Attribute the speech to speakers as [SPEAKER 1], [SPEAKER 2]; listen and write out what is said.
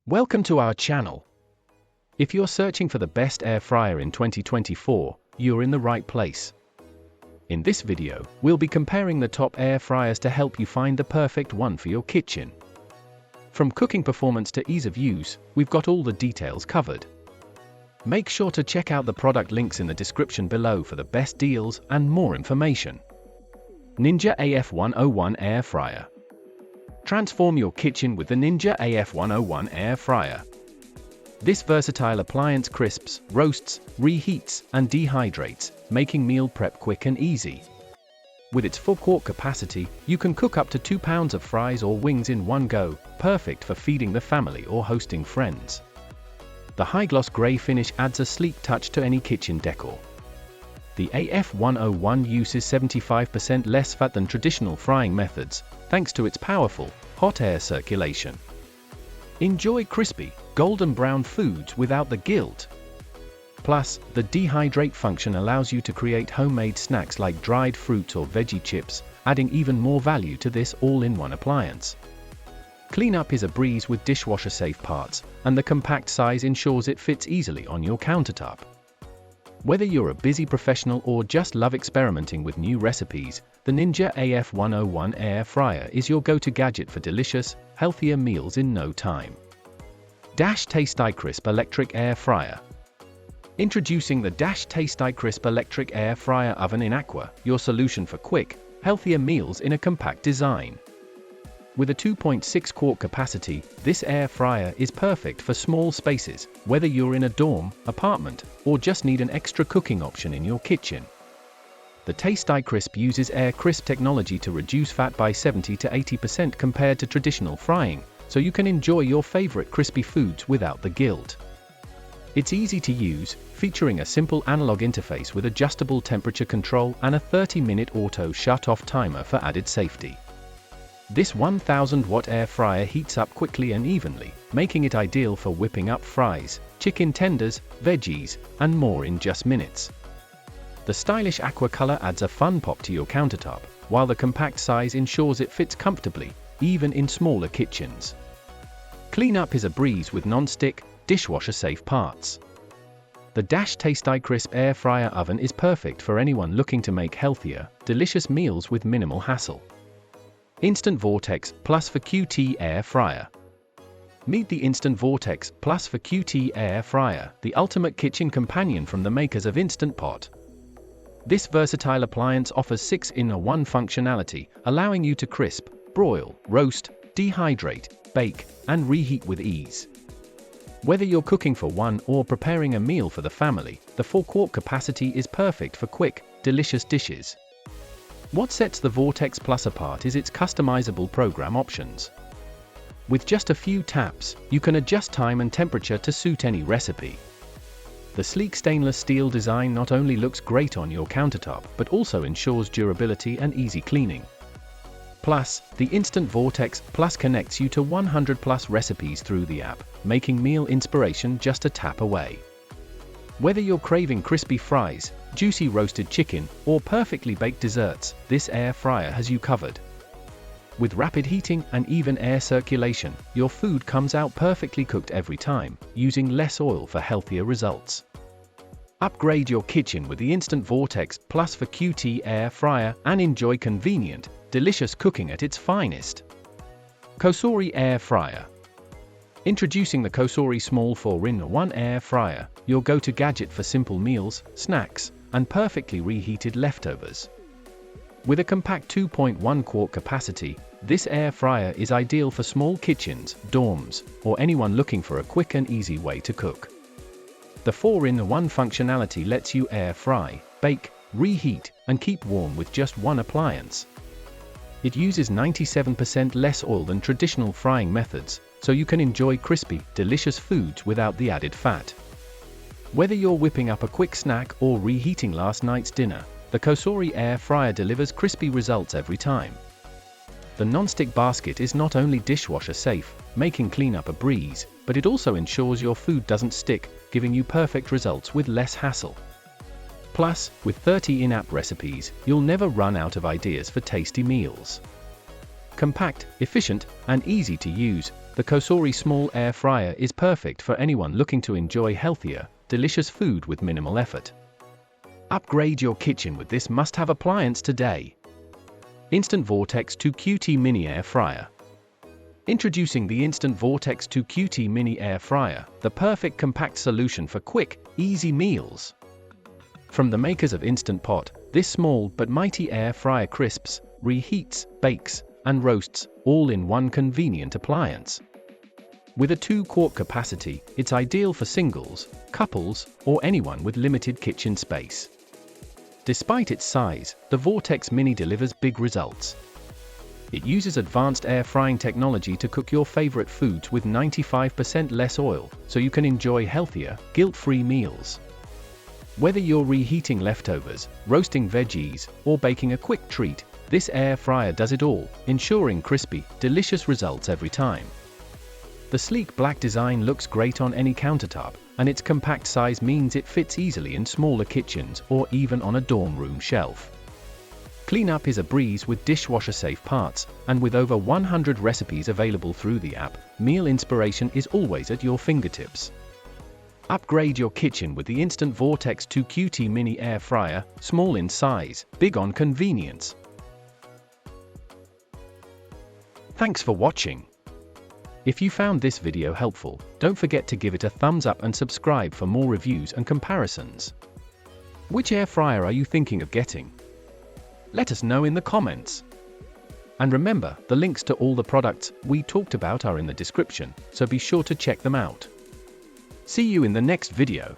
[SPEAKER 1] Welcome to our channel. If you're searching for the best air fryer in 2024, you're in the right place. In this video, we'll be comparing the top air fryers to help you find the perfect one for your kitchen. From cooking performance to ease of use, we've got all the details covered. Make sure to check out the product links in the description below for the best deals and more information. Ninja AF101 Air Fryer. Transform your kitchen with the Ninja AF101 Air Fryer. This versatile appliance crisps, roasts, reheats, and dehydrates, making meal prep quick and easy. With its 4-quart capacity, you can cook up to 2 pounds of fries or wings in one go, perfect for feeding the family or hosting friends. The high-gloss grey finish adds a sleek touch to any kitchen decor. The AF101 uses 75% less fat than traditional frying methods, thanks to its powerful, hot air circulation. Enjoy crispy, golden brown foods without the guilt. Plus, the dehydrate function allows you to create homemade snacks like dried fruit or veggie chips, adding even more value to this all-in-one appliance. Cleanup is a breeze with dishwasher-safe parts, and the compact size ensures it fits easily on your countertop. Whether you're a busy professional or just love experimenting with new recipes, the Ninja AF101 Air Fryer is your go-to gadget for delicious, healthier meals in no time. Tasti-Crisp Electric Air Fryer. Introducing the Tasti-Crisp Electric Air Fryer Oven in Aqua, your solution for quick, healthier meals in a compact design. With a 2.6-quart capacity, this air fryer is perfect for small spaces, whether you're in a dorm, apartment, or just need an extra cooking option in your kitchen. The Tasti-Crisp uses air crisp technology to reduce fat by 70 to 80% compared to traditional frying, so you can enjoy your favorite crispy foods without the guilt. It's easy to use, featuring a simple analog interface with adjustable temperature control and a 30-minute auto shut-off timer for added safety. This 1000-watt air fryer heats up quickly and evenly, making it ideal for whipping up fries, chicken tenders, veggies, and more in just minutes. The stylish aqua color adds a fun pop to your countertop, while the compact size ensures it fits comfortably, even in smaller kitchens. Cleanup is a breeze with non-stick, dishwasher-safe parts. The Tasti-Crisp Air Fryer Oven is perfect for anyone looking to make healthier, delicious meals with minimal hassle. Instant Vortex Plus for QT Air Fryer. Meet the Instant Vortex Plus for QT Air Fryer, the ultimate kitchen companion from the makers of Instant Pot. This versatile appliance offers 6-in-1 functionality, allowing you to crisp, broil, roast, dehydrate, bake, and reheat with ease. Whether you're cooking for one or preparing a meal for the family, the 4-quart capacity is perfect for quick, delicious dishes. What sets the Vortex Plus apart is its customizable program options. With just a few taps, you can adjust time and temperature to suit any recipe. The sleek stainless steel design not only looks great on your countertop but also ensures durability and easy cleaning. Plus, the Instant Vortex Plus connects you to 100+ recipes through the app, making meal inspiration just a tap away. Whether you're craving crispy fries, juicy roasted chicken, or perfectly baked desserts, this air fryer has you covered. With rapid heating and even air circulation, your food comes out perfectly cooked every time, using less oil for healthier results. Upgrade your kitchen with the Instant Vortex Plus for QT Air Fryer and enjoy convenient, delicious cooking at its finest. COSORI Air Fryer. Introducing the COSORI Small 4-in-1 Air Fryer, your go-to gadget for simple meals, snacks, and perfectly reheated leftovers. With a compact 2.1-quart capacity, this air fryer is ideal for small kitchens, dorms, or anyone looking for a quick and easy way to cook. The 4-in-1 functionality lets you air fry, bake, reheat, and keep warm with just one appliance. It uses 97% less oil than traditional frying methods, so you can enjoy crispy, delicious foods without the added fat. Whether you're whipping up a quick snack or reheating last night's dinner, the COSORI Air Fryer delivers crispy results every time. The non-stick basket is not only dishwasher safe, making cleanup a breeze, but it also ensures your food doesn't stick, giving you perfect results with less hassle. Plus, with 30 in-app recipes, you'll never run out of ideas for tasty meals. Compact, efficient, and easy to use, The COSORI Small Air Fryer is perfect for anyone looking to enjoy healthier, delicious food with minimal effort. Upgrade your kitchen with this must-have appliance today. Instant Vortex 2QT Mini Air Fryer. Introducing the Instant Vortex 2QT Mini Air Fryer, the perfect compact solution for quick, easy meals. From the makers of Instant Pot, this small but mighty air fryer crisps, reheats, bakes, and roasts, all in one convenient appliance. With a 2-quart capacity, it's ideal for singles, couples, or anyone with limited kitchen space. Despite its size, the Vortex Mini delivers big results. It uses advanced air frying technology to cook your favorite foods with 95% less oil, so you can enjoy healthier, guilt-free meals. Whether you're reheating leftovers, roasting veggies, or baking a quick treat, this air fryer does it all, ensuring crispy, delicious results every time. The sleek black design looks great on any countertop, and its compact size means it fits easily in smaller kitchens or even on a dorm room shelf. Cleanup is a breeze with dishwasher-safe parts, and with over 100 recipes available through the app, meal inspiration is always at your fingertips. Upgrade your kitchen with the Instant Vortex 2QT Mini Air Fryer, small in size, big on convenience. Thanks for watching. If you found this video helpful, don't forget to give it a thumbs up and subscribe for more reviews and comparisons. Which air fryer are you thinking of getting? Let us know in the comments. And remember, the links to all the products we talked about are in the description, so be sure to check them out. See you in the next video.